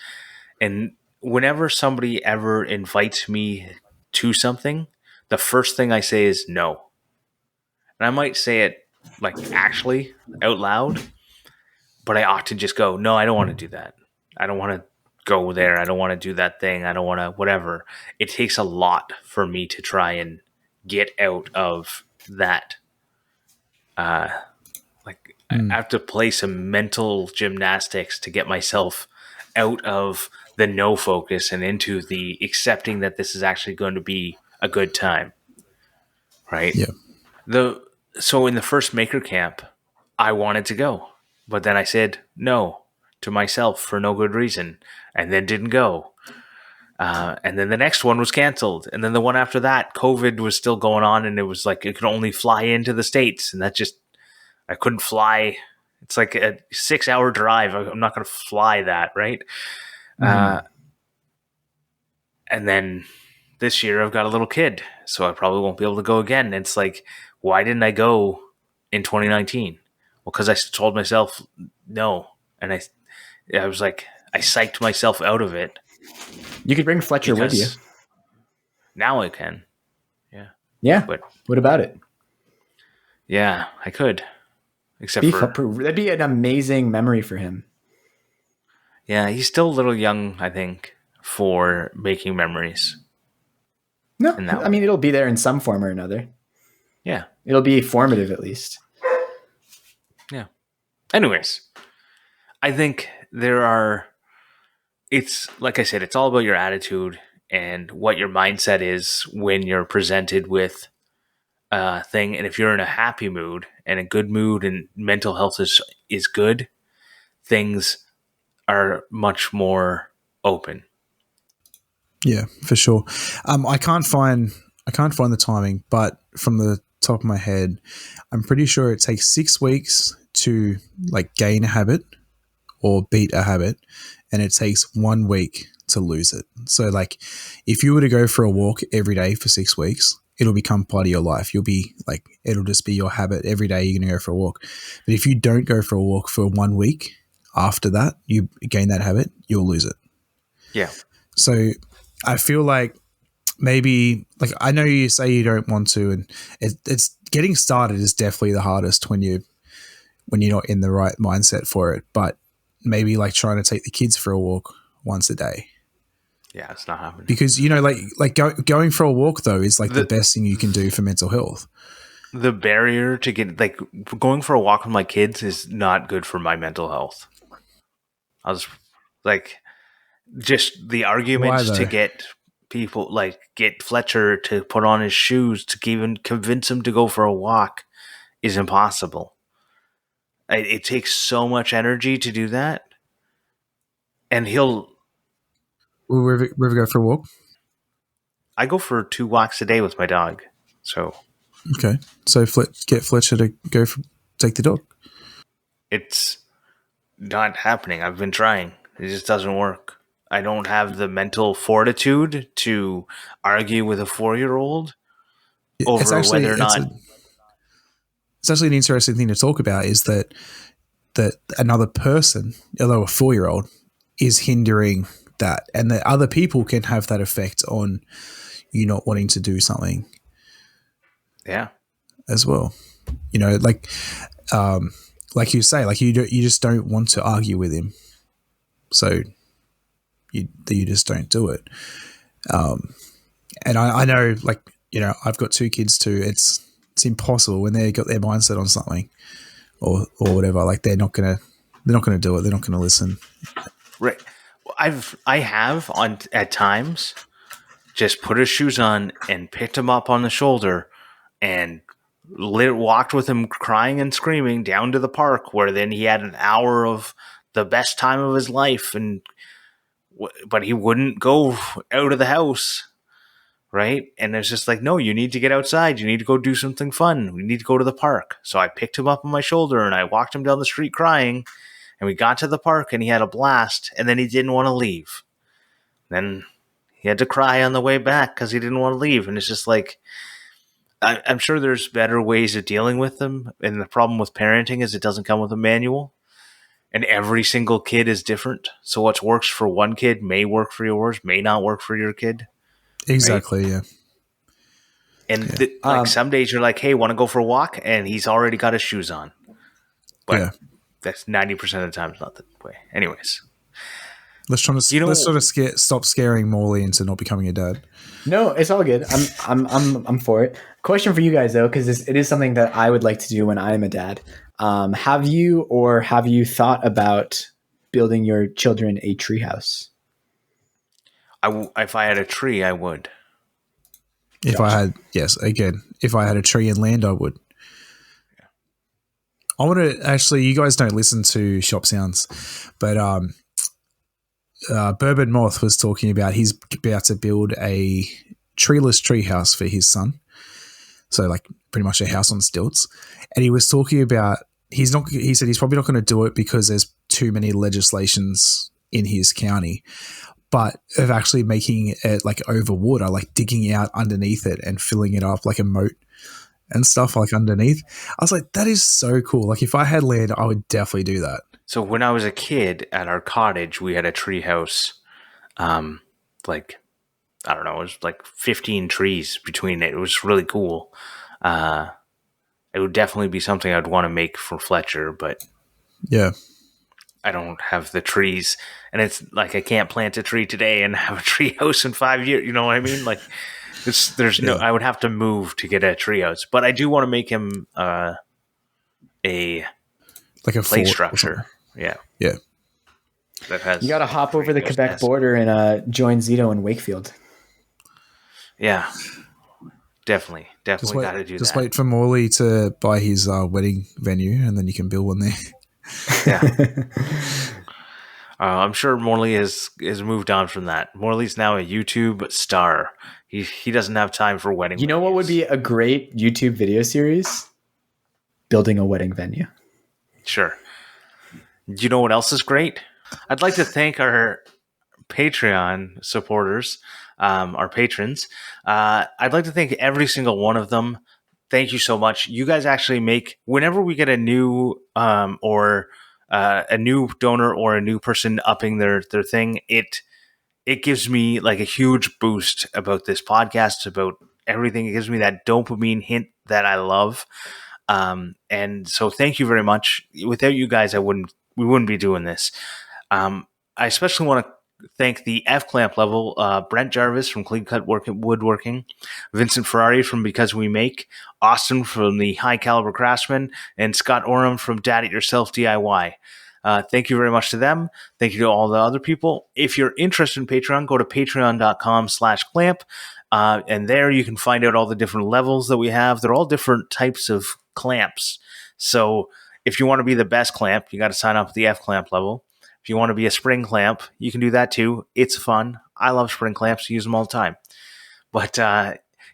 Speaker 1: And whenever somebody ever invites me to something, the first thing I say is no. And I might say it like actually out loud, but I ought to just go, no, I don't want to do that. I don't want to go there. I don't want to do that thing. I don't want to whatever. It takes a lot for me to try and get out of that. I have to play some mental gymnastics to get myself out of the no focus and into the accepting that this is actually going to be a good time. Right?
Speaker 3: Yeah.
Speaker 1: So in the first maker camp, I wanted to go, but then I said no to myself for no good reason and then didn't go. And then the next one was canceled. And then the one after that, COVID was still going on and it was like, it could only fly into the States. And I couldn't fly. It's like a 6-hour drive. I'm not going to fly that. Right. Mm-hmm. And then this year I've got a little kid, so I probably won't be able to go again. And it's like, why didn't I go in 2019? Well, because I told myself no. And Yeah, I was like, I psyched myself out of it
Speaker 2: You could bring Fletcher with you.
Speaker 1: because now I can. Yeah,
Speaker 2: Yeah.
Speaker 1: but
Speaker 2: What about it?
Speaker 1: yeah, I could. Except for
Speaker 2: That'd be an amazing memory for him.
Speaker 1: yeah, he's still a little young, I think, for making memories.
Speaker 2: No,
Speaker 1: In that
Speaker 2: I mean, it'll be there in some form or another.
Speaker 1: Yeah,
Speaker 2: It'll be formative at least.
Speaker 1: yeah. Anyways, I think it's like I said, it's all about your attitude and what your mindset is when you're presented with a thing. And if you're in a happy mood and a good mood and mental health is good, things are much more open.
Speaker 3: Yeah, for sure. I can't find the timing, but from the top of my head, I'm pretty sure it takes 6 weeks to like gain a habit or beat a habit, and it takes 1 week to lose it. So like if you were to go for a walk every day for 6 weeks, it'll become part of your life. You'll be like, it'll just be your habit. Every day you're going to go for a walk. But if you don't go for a walk for 1 week, after that, you gain that habit, you'll lose it.
Speaker 1: Yeah.
Speaker 3: So I feel like maybe, like, I know you say you don't want to, and it's getting started is definitely the hardest when you're not in the right mindset for it. But maybe like trying to take the kids for a walk once a day.
Speaker 1: Yeah, it's not happening.
Speaker 3: Because, you know, going for a walk though is like the best thing you can do for mental health.
Speaker 1: The barrier to get, like, going for a walk with my kids is not good for my mental health. I was like, just the arguments to get people, like, get Fletcher to put on his shoes to even convince him to go for a walk is impossible. It takes so much energy to do that. And
Speaker 3: Will River go for a walk?
Speaker 1: I go for 2 walks a day with my dog. So.
Speaker 3: Okay. So get Fletcher to take the dog.
Speaker 1: It's not happening. I've been trying. It just doesn't work. I don't have the mental fortitude to argue with a 4-year-old over whether or not.
Speaker 3: It's actually an interesting thing to talk about is that another person, although a 4-year-old, is hindering that, and that other people can have that effect on you not wanting to do something.
Speaker 1: Yeah.
Speaker 3: As well, you know, like you say, like you just don't want to argue with him, so you just don't do it. And I know, like, you know, I've got 2 kids too. It's impossible when they got their mindset on something or whatever. Like they're not gonna do it. They're not gonna listen.
Speaker 1: Right. I have at times just put his shoes on and picked him up on the shoulder and walked with him crying and screaming down to the park, where then he had an hour of the best time of his life, but he wouldn't go out of the house, right? And it's just like, no, you need to get outside. You need to go do something fun. We need to go to the park. So I picked him up on my shoulder and I walked him down the street crying, and we got to the park and he had a blast, and then he didn't want to leave. Then he had to cry on the way back because he didn't want to leave. And it's just like, I'm sure there's better ways of dealing with them. And the problem with parenting is it doesn't come with a manual. And every single kid is different. So what works for one kid may work for yours, may not work for your kid.
Speaker 3: Exactly, right? Yeah.
Speaker 1: And like some days you're like, hey, want to go for a walk? And he's already got his shoes on. But that's 90% of the time not the way. Anyways.
Speaker 3: Let's sort of stop scaring Morley into not becoming a dad.
Speaker 2: No, it's all good. I'm for it. Question for you guys though, because it is something that I would like to do when I'm a dad. Have you thought about building your children a treehouse?
Speaker 1: If I had a tree, I would.
Speaker 3: If I had a tree and land, I would. Yeah. I want to actually. You guys don't listen to Shop Sounds, but Bourbon Moth was talking about he's about to build a treeless treehouse for his son. So like pretty much a house on stilts. And he was talking about he said he's probably not going to do it because there's too many legislations in his county, but of actually making it like over water, like digging out underneath it and filling it up like a moat and stuff like underneath. I was like, that is so cool. Like if I had land, I would definitely do that.
Speaker 1: So when I was a kid at our cottage, we had a tree house. Like, I don't know, it was like 15 trees between it. It was really cool. Uh, it would definitely be something I'd want to make for Fletcher, but
Speaker 3: Yeah.
Speaker 1: I don't have the trees. And it's like I can't plant a tree today and have a tree house in 5 years. You know what I mean? Like, there's no.
Speaker 3: Yeah.
Speaker 1: I would have to move to get a tree house, but I do want to make him a
Speaker 3: Like a
Speaker 1: play
Speaker 3: fort or
Speaker 1: structure.
Speaker 3: something.
Speaker 1: Yeah,
Speaker 3: Yeah.
Speaker 1: that has.
Speaker 2: You got to hop over the
Speaker 1: Goes
Speaker 2: Quebec
Speaker 1: past.
Speaker 2: border and join Zito in Wakefield.
Speaker 1: Yeah, definitely got to do
Speaker 3: Just
Speaker 1: that.
Speaker 3: wait for Morley to buy his wedding venue, and then you can build one there.
Speaker 1: Yeah. I'm sure Morley has moved on from that. Morley's now a YouTube star. He doesn't have time for wedding.
Speaker 2: You know what would be a great YouTube video series? Building a wedding venue.
Speaker 1: Sure. You know what else is great? I'd like to thank our Patreon supporters, our patrons. I'd like to thank every single one of them. Thank you so much. You guys actually make, whenever we get a new or a new donor or a new person upping their thing, it gives me like a huge boost about this podcast, about everything. It gives me that dopamine hint that I love. And so thank you very much. Without you guys, we wouldn't be doing this. I especially want to thank the F Clamp level, Brent Jarvis from Clean Cut Woodworking, Vincent Ferrari from Because We Make, Austin from the High Caliber Craftsman, and Scott Oram from Dad It Yourself DIY. Thank you very much to them. Thank you to all the other people. If you're interested in Patreon, go to patreon.com/clamp. And there you can find out all the different levels that we have. They're all different types of clamps. So if you want to be the best clamp, you got to sign up at the F Clamp level. If you want to be a spring clamp, you can do that too. It's fun. I love spring clamps. I use them all the time. But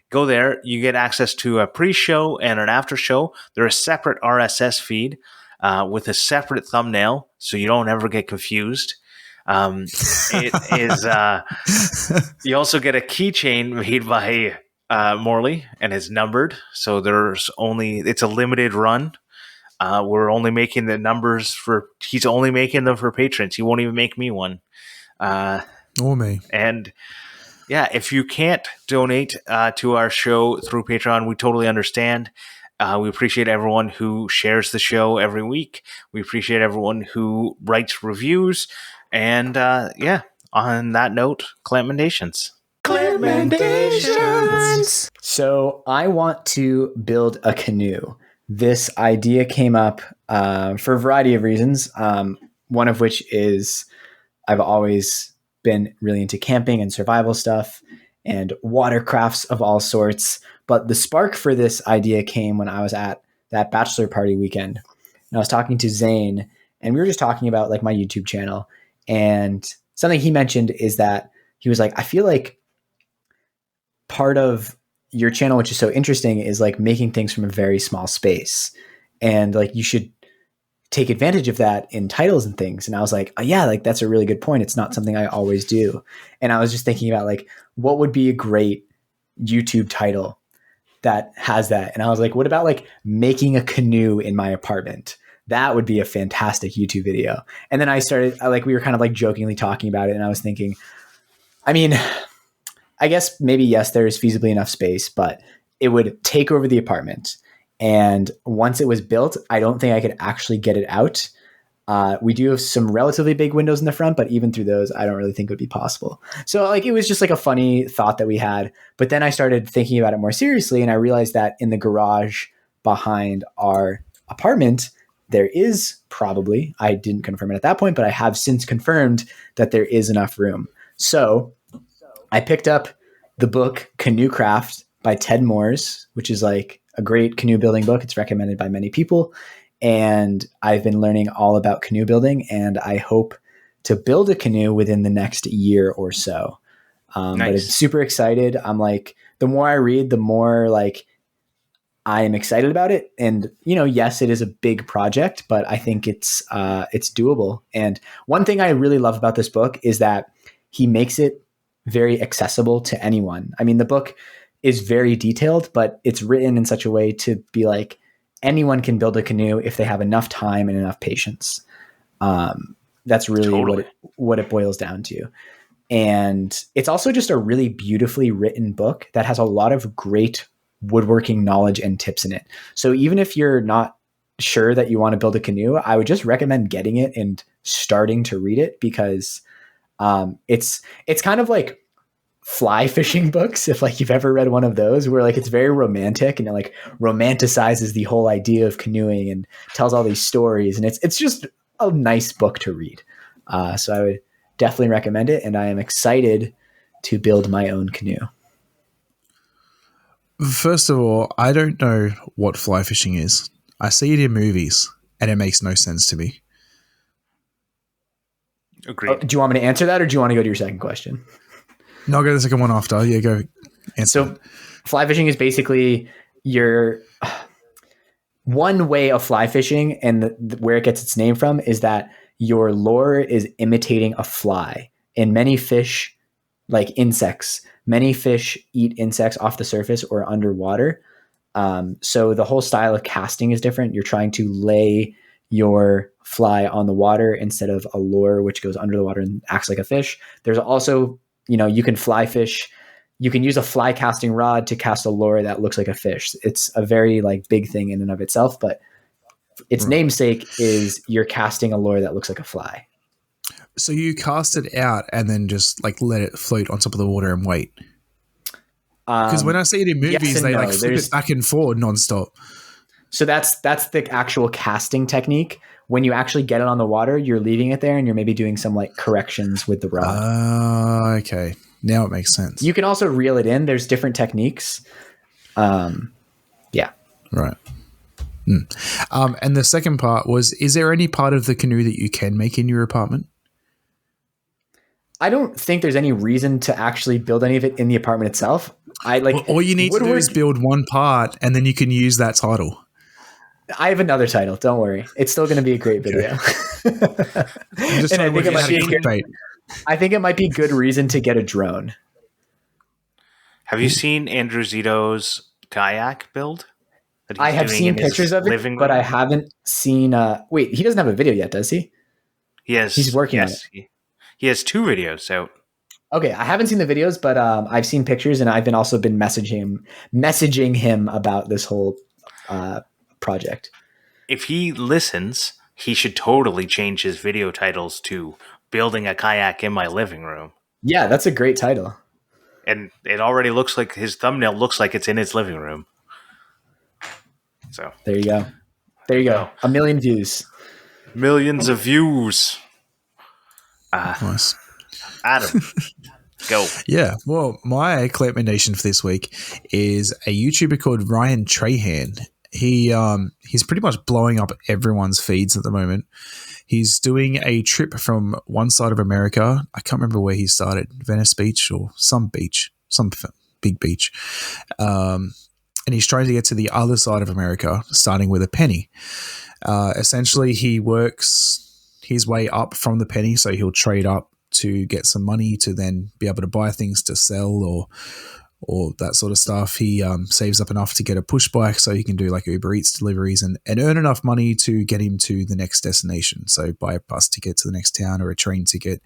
Speaker 1: go there. You get access to a pre-show and an after-show. They're a separate RSS feed with a separate thumbnail, so you don't ever get confused. It is. You also get a keychain made by Morley, and it's numbered. So it's a limited run. We're only making the numbers he's only making them for patrons. He won't even make me one.
Speaker 3: Or me.
Speaker 1: And yeah, if you can't donate to our show through Patreon, we totally understand. We appreciate everyone who shares the show every week. We appreciate everyone who writes reviews. And on that note, Clampmendations.
Speaker 2: Clampmendations. So I want to build a canoe. This idea came up for a variety of reasons. One of which is I've always been really into camping and survival stuff and watercrafts of all sorts. But the spark for this idea came when I was at that bachelor party weekend. And I was talking to Zane, and we were just talking about like my YouTube channel. And something he mentioned is that he was like, I feel like part of your channel, which is so interesting, is like making things from a very small space. And like you should take advantage of that in titles and things. And I was like, oh, yeah, like that's a really good point. It's not something I always do. And I was just thinking about like, what would be a great YouTube title that has that? And I was like, what about like making a canoe in my apartment? That would be a fantastic YouTube video. And then we were kind of like jokingly talking about it. And I was thinking, I mean, I guess maybe, yes, there is feasibly enough space, but it would take over the apartment. And once it was built, I don't think I could actually get it out. We do have some relatively big windows in the front, but even through those, I don't really think it would be possible. So like, it was just like a funny thought that we had. But then I started thinking about it more seriously, and I realized that in the garage behind our apartment, there is probably, I didn't confirm it at that point, but I have since confirmed that there is enough room. So I picked up the book Canoe Craft by Ted Moores, which is like a great canoe building book. It's recommended by many people. And I've been learning all about canoe building, and I hope to build a canoe within the next year or so.
Speaker 1: Nice.
Speaker 2: But it's super excited. I'm like, the more I read, the more like I am excited about it. And, you know, yes, it is a big project, but I think it's doable. And one thing I really love about this book is that he makes it very accessible to anyone. I mean, the book is very detailed, but it's written in such a way to be like, anyone can build a canoe if they have enough time and enough patience. That's really
Speaker 1: Totally.
Speaker 2: what it boils down to. And it's also just a really beautifully written book that has a lot of great woodworking knowledge and tips in it. So even if you're not sure that you want to build a canoe, I would just recommend getting it and starting to read it, because it's kind of like fly fishing books, if like you've ever read one of those, where like it's very romantic and it like romanticizes the whole idea of canoeing and tells all these stories, and it's just a nice book to read. So I would definitely recommend it, and I am excited to build my own canoe.
Speaker 3: First of all, I don't know what fly fishing is. I see it in movies, and it makes no sense to me.
Speaker 1: Agreed.
Speaker 2: Do you want me to answer that, or do you want to go to your second question?
Speaker 3: No, I'll go to the second one after. Yeah, go.
Speaker 2: So fly fishing is basically your one way of fly fishing, and where it gets its name from is that your lure is imitating a fly. And many fish, like insects, many fish eat insects off the surface or underwater. So the whole style of casting is different. You're trying to lay your fly on the water instead of a lure, which goes under the water and acts like a fish. There's also, you can fly fish. You can use a fly casting rod to cast a lure that looks like a fish. It's a very like big thing in and of itself, but its namesake is you're casting a lure that looks like a fly.
Speaker 3: So you cast it out and then just like let it float on top of the water and wait. Because when I see it in movies, they like flip it back and forward nonstop. So
Speaker 2: that's the actual casting technique. When you actually get it on the water, you're leaving it there and you're maybe doing some like corrections with the rod.
Speaker 3: Okay. Now it makes sense.
Speaker 2: You can also reel it in. There's different techniques. Yeah.
Speaker 3: Right. And the second part was, is there any part of the canoe that you can make in your apartment?
Speaker 2: I don't think there's any reason to actually build any of it in the apartment itself.
Speaker 3: All you need to do is build one part, and then you can use that title.
Speaker 2: I have another title. Don't worry. It's still going to be a great video. I think it might be good reason to get a drone.
Speaker 1: Have you seen Andrew Zito's kayak build?
Speaker 2: I have seen pictures of it, but I haven't seen. Wait, he doesn't have a video yet, does he?
Speaker 1: He has.
Speaker 2: He's working on it.
Speaker 1: He has 2 videos out.
Speaker 2: Okay, I haven't seen the videos, but I've seen pictures, and I've also been messaging him about this whole project.
Speaker 1: If he listens, he should totally change his video titles to "Building a Kayak in My Living Room."
Speaker 2: Yeah, that's a great title.
Speaker 1: And it already looks like his thumbnail looks like it's in his living room. So
Speaker 2: there you go. There you go. 1 million views.
Speaker 1: Millions of views.
Speaker 3: Nice.
Speaker 1: Adam, go.
Speaker 3: Yeah. Well, my Clampmendation for this week is a YouTuber called Ryan Trahan. He's pretty much blowing up everyone's feeds at the moment. He's doing a trip from one side of America. I can't remember where he started, Venice Beach or some big beach. And he's trying to get to the other side of America, starting with a penny. Essentially, he works his way up from the penny, so he'll trade up to get some money to then be able to buy things to sell or that sort of stuff. He saves up enough to get a push bike so he can do like Uber Eats deliveries and earn enough money to get him to the next destination. So buy a bus ticket to the next town or a train ticket.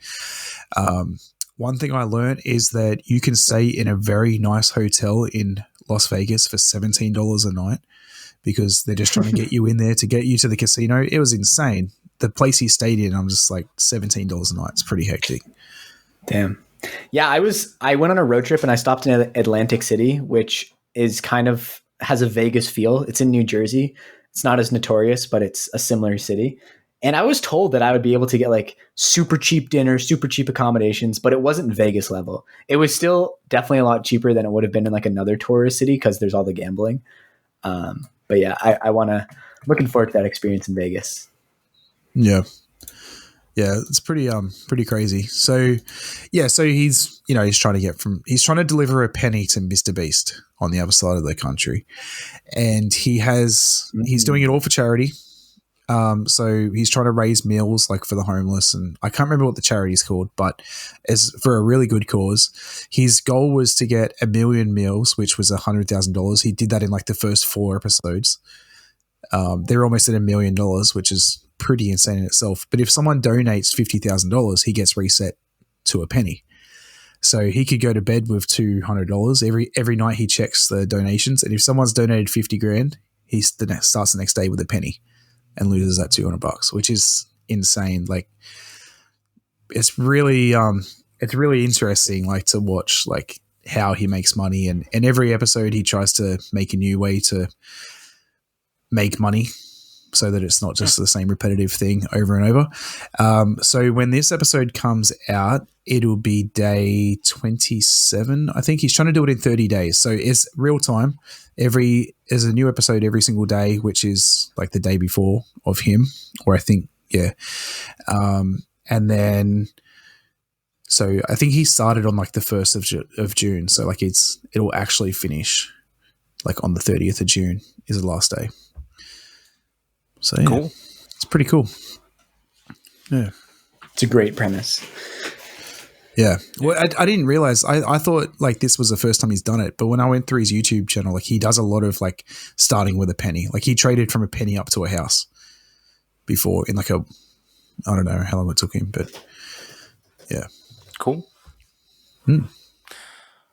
Speaker 3: One thing I learned is that you can stay in a very nice hotel in Las Vegas for $17 a night because they're just trying to get you in there to get you to the casino. It was insane. The place he stayed in, I'm just like $17 a night. It's pretty hectic.
Speaker 2: Damn. Yeah, I went on a road trip and I stopped in Atlantic City, which is kind of has a Vegas feel. It's in New Jersey. It's not as notorious, but it's a similar city. And I was told that I would be able to get like super cheap dinner, super cheap accommodations, but it wasn't Vegas level. It was still definitely a lot cheaper than it would have been in like another tourist city because there's all the gambling. But yeah, looking forward to that experience in Vegas.
Speaker 3: Yeah. Yeah, it's pretty crazy. So he's trying to deliver a penny to Mr. Beast on the other side of the country. And he's doing it all for charity. So he's trying to raise meals like for the homeless, and I can't remember what the charity is called, but it's for a really good cause. His goal was to get 1 million meals, which was $100,000. He did that in like the first 4 episodes. They're almost at $1 million, which is pretty insane in itself. But if someone donates $50,000, he gets reset to a penny. So he could go to bed with $200 every night. He checks the donations, and if someone's donated $50,000, he starts the next day with a penny and loses that $200, which is insane. Like, it's really interesting, like, to watch like how he makes money, and every episode he tries to make a new way to make money, so that it's not just the same repetitive thing over and over. So when this episode comes out, it'll be day 27. I think he's trying to do it in 30 days. So it's real time. There's a new episode every single day, which is like the day before of him, or I think, yeah. And then, so I think he started on like the 1st of June. So like it'll actually finish like on the 30th of June is the last day. So yeah,
Speaker 1: cool.
Speaker 3: It's pretty cool. Yeah.
Speaker 2: It's a great premise.
Speaker 3: Yeah. Well, I didn't realize, I thought like this was the first time he's done it, but when I went through his YouTube channel, like he does a lot of like starting with a penny. Like he traded from a penny up to a house before in like I don't know how long it took him, but yeah.
Speaker 1: Cool.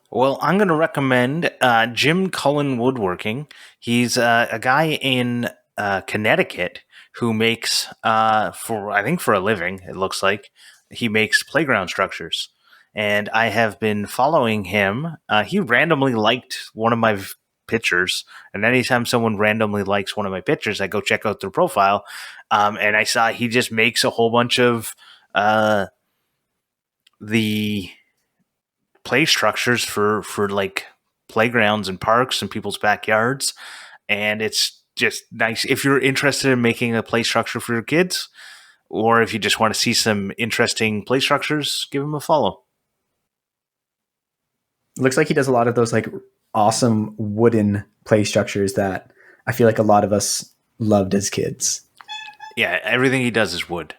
Speaker 1: Well, I'm going to recommend Jim Cullen Woodworking. He's a guy in Connecticut who makes, for a living, it looks like, he makes playground structures. And I have been following him. He randomly liked one of my pictures. And anytime someone randomly likes one of my pictures, I go check out their profile. And I saw he just makes a whole bunch of the play structures for like playgrounds and parks and people's backyards. And it's just nice. If you're interested in making a play structure for your kids, or if you just want to see some interesting play structures, give him a follow.
Speaker 2: It looks like he does a lot of those like awesome wooden play structures that I feel like a lot of us loved as kids.
Speaker 1: Yeah, everything he does is wood.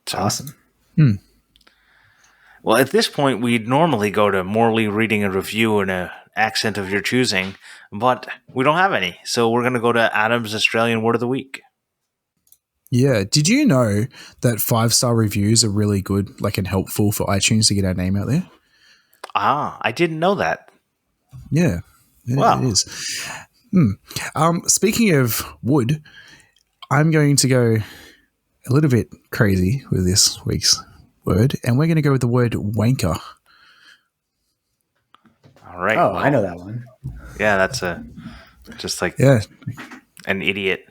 Speaker 2: It's awesome.
Speaker 1: Well, at this point, we'd normally go to Morley reading a review in an accent of your choosing, but we don't have any. So we're going to go to Adam's Australian Word of the Week.
Speaker 3: Yeah. Did you know that 5-star reviews are really good, like, and helpful for iTunes to get our name out there?
Speaker 1: I didn't know that.
Speaker 3: Yeah.
Speaker 1: Wow.
Speaker 3: It is. Speaking of wood, I'm going to go a little bit crazy with this week's word, and we're going to go with the word wanker.
Speaker 1: All right.
Speaker 2: Oh, I know that one.
Speaker 1: Yeah, that's just like an idiot.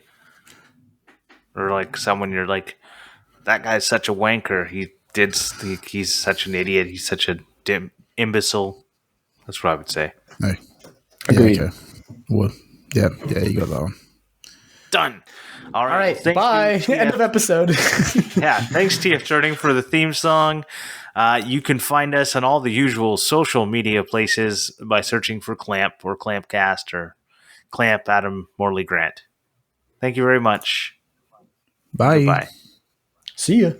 Speaker 1: Or like someone you're like, that guy's such a wanker. He's such an idiot. He's such a imbecile. That's what I would say.
Speaker 3: No.
Speaker 2: Agreed.
Speaker 3: Yeah, okay. Well, yeah, you got that one.
Speaker 1: Done. All
Speaker 2: right.
Speaker 1: Thank
Speaker 2: Bye.
Speaker 1: you,
Speaker 2: End of episode.
Speaker 1: Yeah. Thanks, TF Turning, for the theme song. You can find us on all the usual social media places by searching for Clamp or Clampcast or Clamp Adam Morley Grant. Thank you very much.
Speaker 3: Bye.
Speaker 1: Goodbye.
Speaker 2: See ya.